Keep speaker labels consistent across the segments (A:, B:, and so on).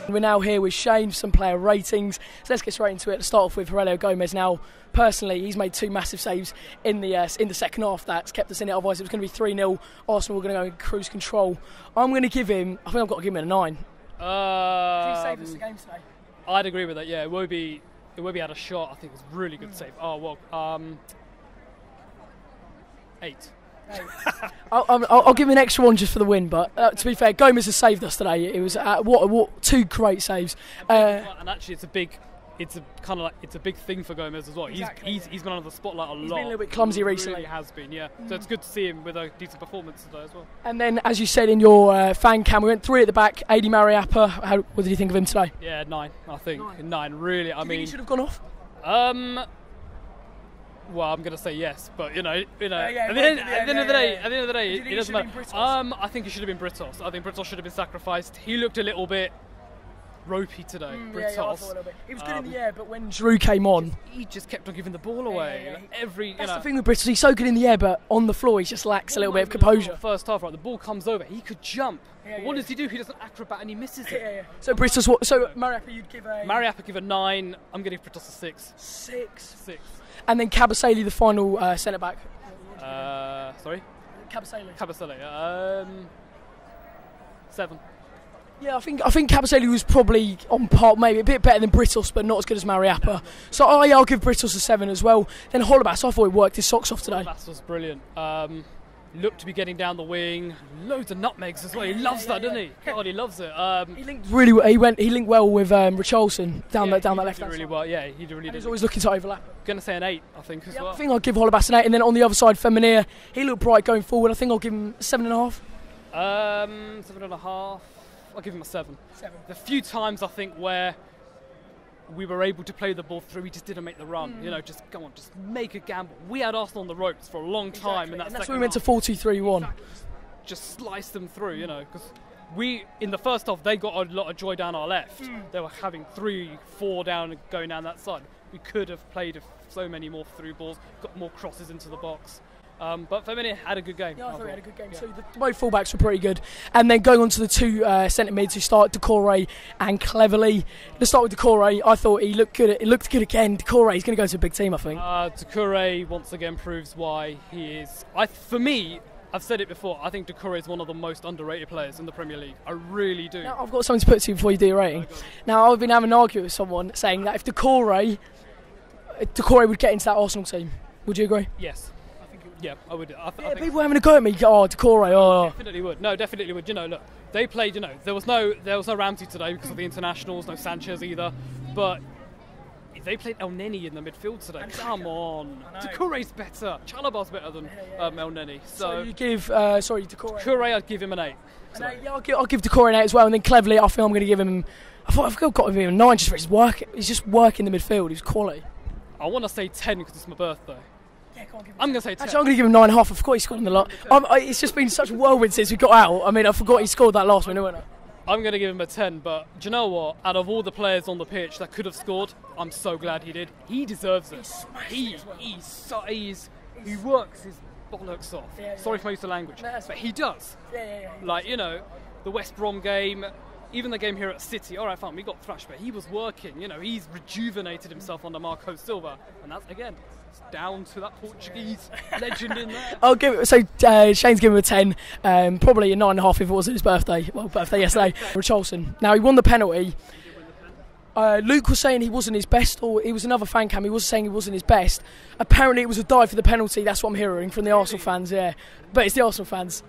A: We're now here with Shane for some player ratings. So let's get straight into it. Let's start off with Aurelio Gomez. Now, personally, he's made 2 massive saves in the second half. That's kept us in it. Otherwise, it was going to be 3-0. Arsenal were going to go in cruise control. I'm going to give him. I think I've got to give him a 9. Did he save us the game today?
B: I'd agree with that. Yeah, Iwobi had a shot. I think it was a really good save. Oh well, 8.
A: I'll give him an extra one just for the win, but to be fair, Gomez has saved us today. It was what 2 great saves.
B: And actually, it's a big thing for Gomez as well.
A: Exactly,
B: he's been under the spotlight a lot.
A: He's been a little bit clumsy recently.
B: He has been, yeah. So it's good to see him with a decent performance today as well.
A: And then, as you said in your fan cam, we went 3 at the back. Adi Mariappa, what did you think of him today?
B: Yeah, 9. I think 9. Really,
A: Do you think he should have gone off?
B: Well, I'm going to say yes, but you know.
A: Yeah,
B: at the end of the day, it doesn't matter. I think he should have been Britos. I think Britos should have been sacrificed. He looked a little bit ropey today. Britos.
A: Yeah, I thought a little bit. He was good in the air, but when Giroud came on,
B: he just kept on giving the ball away.
A: That's the thing with Britos. He's so good in the air, but on the floor, he just lacks a little bit of composure.
B: First half, right? The ball comes over. He could jump. But what does he do? He does an acrobat and he misses it.
A: Yeah. So Britos, So Mariappa, you'd give a.
B: Mariappa give a 9. I'm going to give Britos a 6.
A: 6. And
B: And
A: then Kabasele, the final centre back.
B: Sorry? Kabasele. 7.
A: Yeah, I think Kabasele was probably on par, maybe a bit better than Britos, but not as good as Mariappa. So I'll give Britos a 7 as well. Then Holebas, I thought he worked his socks off today.
B: Holebas was brilliant. Looked to be getting down the wing, loads of nutmegs as well. He loves that, doesn't he? God, he loves it.
A: He linked really well. He linked well with Richarlison down that left hand
B: really
A: side.
B: well. Yeah, he really did.
A: He's always looking to overlap.
B: Going to say an 8, I think, as well.
A: I think I'll give Holebas an 8, and then on the other side, Feminir, he looked bright going forward. I think I'll give him 7.5.
B: 7.5. I'll give him a 7. The few times I think where we were able to play the ball through, we just didn't make the run. You know, just make a gamble. We had Arsenal on the ropes for a long time, and that's
A: when we went to 4-2-3-1.
B: Exactly. Just slice them through, you know, because in the first half they got a lot of joy down our left. They were having 3-4 down and going down that side. We could have played so many more through balls, got more crosses into the box. But Feminir had a good game.
A: Yeah, I thought he had a good game. Yeah. So both fullbacks were pretty good. And then going on to the 2 centre mids who start, Doucouré and Cleverley. Let's start with Doucouré. I thought he looked good. It looked good again. Doucouré, he's going to go to a big team, I think.
B: Doucouré once again proves why he is. For me, I've said it before, I think Doucouré is one of the most underrated players in the Premier League. I really do.
A: Now, I've got something to put to you before you do your rating. Now, I've been having an argument with someone saying that if Doucouré would get into that Arsenal team. Would you agree?
B: Yes. Yeah, I would. I
A: think people were having a go at me. Oh, Doucouré. Oh,
B: definitely would. No, definitely would. You know, look, they played. You know, there was no Ramsey today because of the internationals. No Sanchez either. But they played El Neni in the midfield today. Come on, Doucouré's better. Chalobah's better than El Neni. So
A: you give Doucouré.
B: Doucouré, I'd give him an 8.
A: I'll give Doucouré an 8 as well. And then Cleverley, I think I'm going to give him. I've got to give him a 9 just for his work. He's just working the midfield. He's quality.
B: I want to say 10 because it's my birthday. I'm going to say 10.
A: Actually, I'm going to give him 9.5. I forgot he scored in the lot. It's just been such a whirlwind since we got out. I mean, I forgot he scored that last winner.
B: I'm going to give him a 10, but do you know what? Out of all the players on the pitch that could have scored, I'm so glad he did. He deserves it. He works his bollocks off. Sorry for my use of language, but he does. Like, you know, the West Brom game, even the game here at City, all right, fine, we got thrashed, but he was working. You know, he's rejuvenated himself under Marco Silva, and that's, again, down to that Portuguese legend in there.
A: I'll give it. So Shane's giving him a 10, probably a 9.5 if it wasn't his birthday. Well, birthday yesterday. Richarlison. Now he won the penalty. Luke was saying he wasn't his best, or it was another fan cam. He was saying he wasn't his best. Apparently it was a dive for the penalty. That's what I'm hearing from the Arsenal fans. Yeah, but it's the Arsenal fans.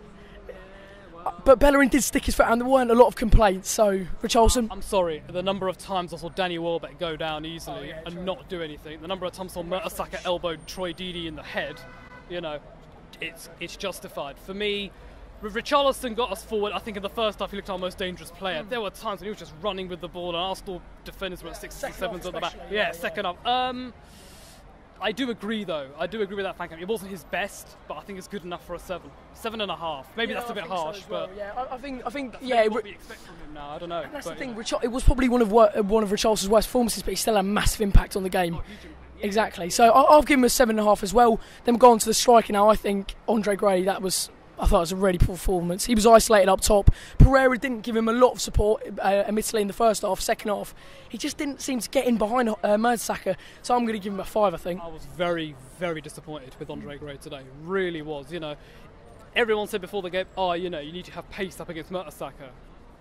A: But Bellerin did stick his foot out, and there weren't a lot of complaints. So, Richarlison.
B: I'm sorry, the number of times I saw Danny Welbeck go down easily and not do anything, the number of times I saw Mertesacker elbowed Troy Deeney in the head, you know, it's justified. For me, Richarlison got us forward. I think in the first half he looked our most dangerous player. There were times when he was just running with the ball, and Arsenal defenders were at 6s and 7s at the back. Yeah, second half. I do agree, though. I do agree with that fan cam. It wasn't his best, but I think it's good enough for a 7. 7.5. Maybe that's a bit harsh,
A: well.
B: but
A: yeah, I think
B: what we expect from him now. I don't know.
A: That's the thing. It was probably one of Richarlison's worst performances, but he still had a massive impact on the game. Exactly. So I'll give him a 7.5 as well. Then we'll go on to the striker now. I think Andre Gray. That was I thought it was a really poor performance. He was isolated up top. Pereira didn't give him a lot of support, admittedly, in the first half. Second half, he just didn't seem to get in behind Mertesacker. So I'm going to give him a 5, I think.
B: I was very, very disappointed with Andre Gray today. Really was. Everyone said before the game, you need to have pace up against Mertesacker.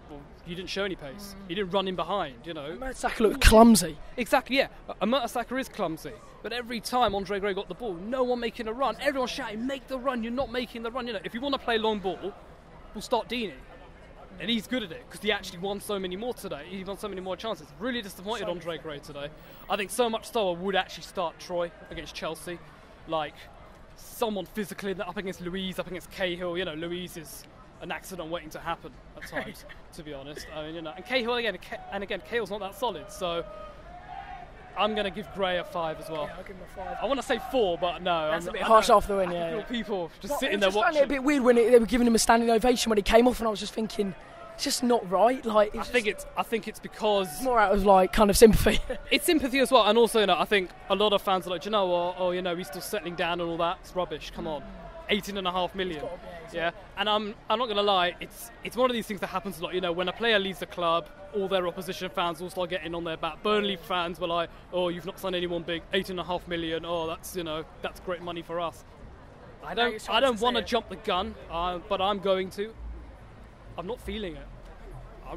B: Well, you didn't show any pace. You didn't run in behind,
A: Mertesacker looked clumsy.
B: Exactly, yeah. A Mertesacker is clumsy. But every time Andre Gray got the ball, no one making a run. Everyone shouting, make the run. You're not making the run. If you want to play long ball, we'll start Deeney. And he's good at it because he actually won so many more today. He won so many more chances. Really disappointed Andre Gray today. I think so much so I would actually start Troy against Chelsea. Like, someone physically up against Louise, up against Cahill. Louise is an accident waiting to happen at times, to be honest. And Cahill again, Cahill's not that solid, so I'm going to give Gray a 5 as well.
A: Yeah, I'll give him a 5.
B: I want to say 4, but no.
A: That's a bit harsh after the win, yeah.
B: People just sitting there watching.
A: It was a bit weird when they were giving him a standing ovation when he came off, and I was just thinking, it's just not right. Like,
B: I think it's because
A: it's more out of kind of sympathy.
B: It's sympathy as well, and also I think a lot of fans are like, he's still settling down and all that. It's rubbish. Come on. 18.5 million. Yeah, and I'm not going to lie, it's one of these things that happens a lot. When a player leaves the club, all their opposition fans will start getting on their back. Burnley fans were like, you've not signed anyone big, 18.5 million. That's great money for us. I don't want to jump the gun, but I'm going to. I'm not feeling it.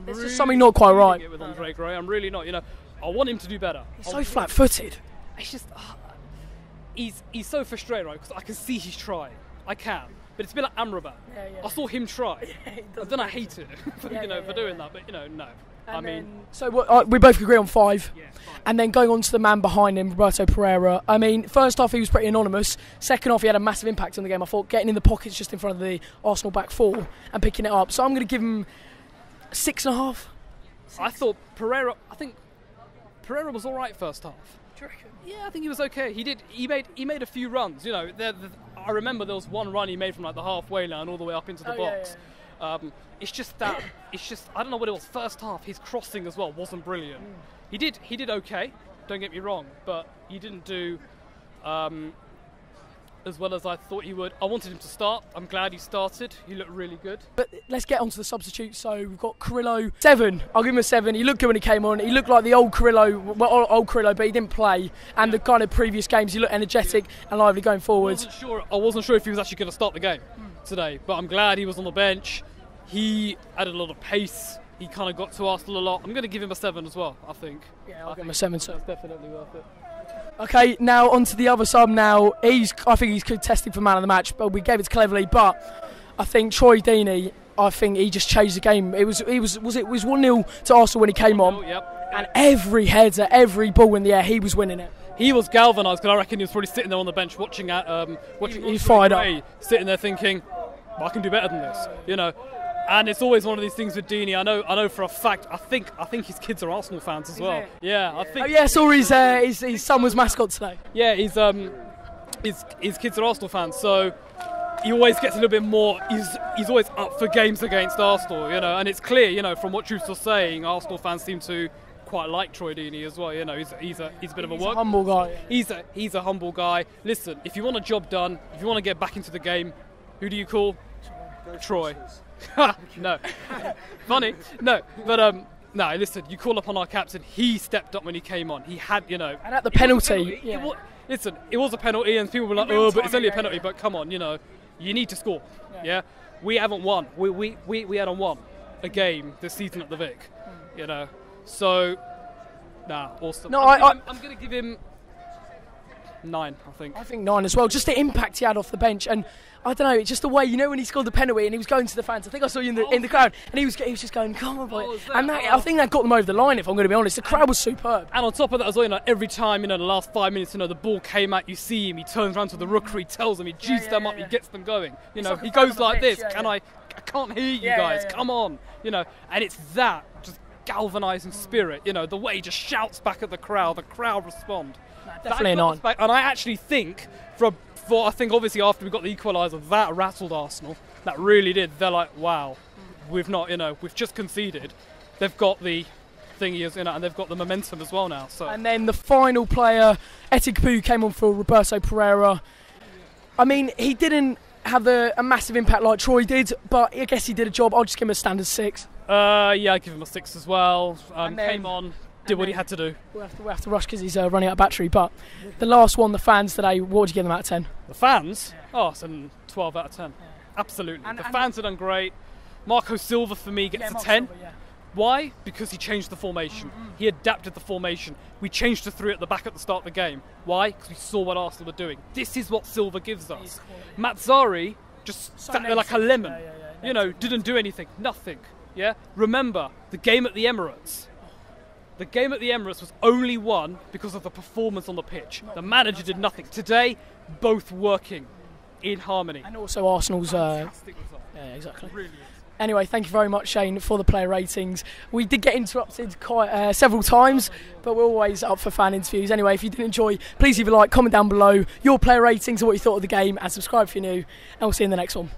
A: There's just something not quite right
B: with Andre Gray. I'm really not. I want him to do better.
A: He's so flat-footed.
B: It's just he's so frustrated, right? Because I can see he's trying. I can, but it's a bit like Amrabat.
A: Yeah.
B: I saw him try. I hate it for doing that, but no.
A: So we both agree on 5.
B: Yeah, 5.
A: And then going on to the man behind him, Roberto Pereira. First half he was pretty anonymous. Second half he had a massive impact on the game. I thought getting in the pockets just in front of the Arsenal back 4 and picking it up. So I'm going to give him 6.5.
B: I thought Pereira was all right first half.
A: Do you reckon?
B: Yeah, I think he was okay. He made a few runs. I remember there was one run he made from the halfway line all the way up into the box. Yeah. It's just I don't know what it was. First half, his crossing as well wasn't brilliant. He did okay. Don't get me wrong, but he didn't do as well as I thought he would. I wanted him to start. I'm glad he started. He looked really good. But
A: let's get on to the substitutes. So we've got Carrillo. 7. I'll give him a 7. He looked good when he came on. He looked like the old Carrillo, but he didn't play. And the kind of previous games, he looked energetic and lively going forwards.
B: I wasn't sure if he was actually going to start the game today, but I'm glad he was on the bench. He added a lot of pace. He kind of got to Arsenal a lot. I'm going to give him a 7 as well, I think.
A: Yeah, I'll give him a 7. So
B: that's definitely worth it.
A: Okay, now on to the other sub now. I think he's contesting for man of the match, but we gave it to Cleverley. But I think Troy Deeney, I think he just changed the game. It was 1-0 to Arsenal when he came on.
B: Yep.
A: And every header, every ball in the air, he was winning it.
B: He was galvanised because I reckon he was probably sitting there on the bench watching
A: He's fired up,
B: sitting there thinking, I can do better than this, And it's always one of these things with Deeney. I know for a fact. I think his kids are Arsenal fans as well. Yeah, I think.
A: Oh yeah, saw his son was mascot today.
B: Yeah, his kids are Arsenal fans, so he always gets a little bit more. He's always up for games against Arsenal, And it's clear, from what you were saying, Arsenal fans seem to quite like Troy Deeney as well. He's a bit of a
A: humble guy.
B: He's a humble guy. Listen, if you want a job done, if you want to get back into the game, who do you call? Troy. No. Funny. No. But no, listen, you call upon our captain. He stepped up when he came on. He had,
A: And at the penalty.
B: Listen, it was a penalty and people were like, but it's only a penalty. But come on, you need to score. Yeah. We haven't won. We hadn't won a game this season at the Vic. So, awesome.
A: No,
B: I'm going to give him 9, I think.
A: I think 9 as well. Just the impact he had off the bench, and I don't know, it's just the way, when he scored the penalty and he was going to the fans. I think I saw you in the crowd, and he was just going, come on, boy. And I think that got them over the line. If I'm going to be honest, the crowd was superb.
B: And on top of that as well, every time the last 5 minutes, the ball came out, you see him, he turns around to the rookery, tells them, he G's them up, he gets them going. He goes like this. I can't hear you guys. Come on. And it's that just galvanising spirit. The way he just shouts back at the crowd respond.
A: Definitely not.
B: And I actually think, I think obviously after we got the equaliser, that rattled Arsenal. That really did. They're like, wow, we've just conceded. They've got the thingy, and they've got the momentum as well now. So.
A: And then the final player, Etiquette, came on for Roberto Pereira. He didn't have a massive impact like Troy did, but I guess he did a job. I'll just give him a standard 6.
B: Yeah, I'd give him a 6 as well.
A: And then-
B: Came on, did what he had to do.
A: We'll have to rush because he's running out of battery. But the last one, the fans today, what would you give them out of 10?
B: The fans? Oh, it's a 12 out of 10. Absolutely.
A: And-
B: the
A: and-
B: fans have done great. Marco Silva, for me, gets a
A: Mark
B: 10.
A: Silva,
B: Why? Because he changed the formation. He adapted the formation. We changed to 3 at the back at the start of the game. Why? Because we saw what Arsenal were doing. This is what Silva gives us. Mazzari just sat there like a lemon. You know, didn't do anything. Nothing. Yeah? Remember, the game at the Emirates. The game at the Emirates was only won because of the performance on the pitch. The manager did nothing. Today, both working in harmony.
A: And also Arsenal's...
B: Fantastic result.
A: yeah, exactly.
B: Really is.
A: Anyway, thank you very much, Shane, for the player ratings. We did get interrupted quite several times, but we're always up for fan interviews. Anyway, if you did enjoy, please leave a like, comment down below your player ratings and what you thought of the game, and subscribe if you're new, and we'll see you in the next one.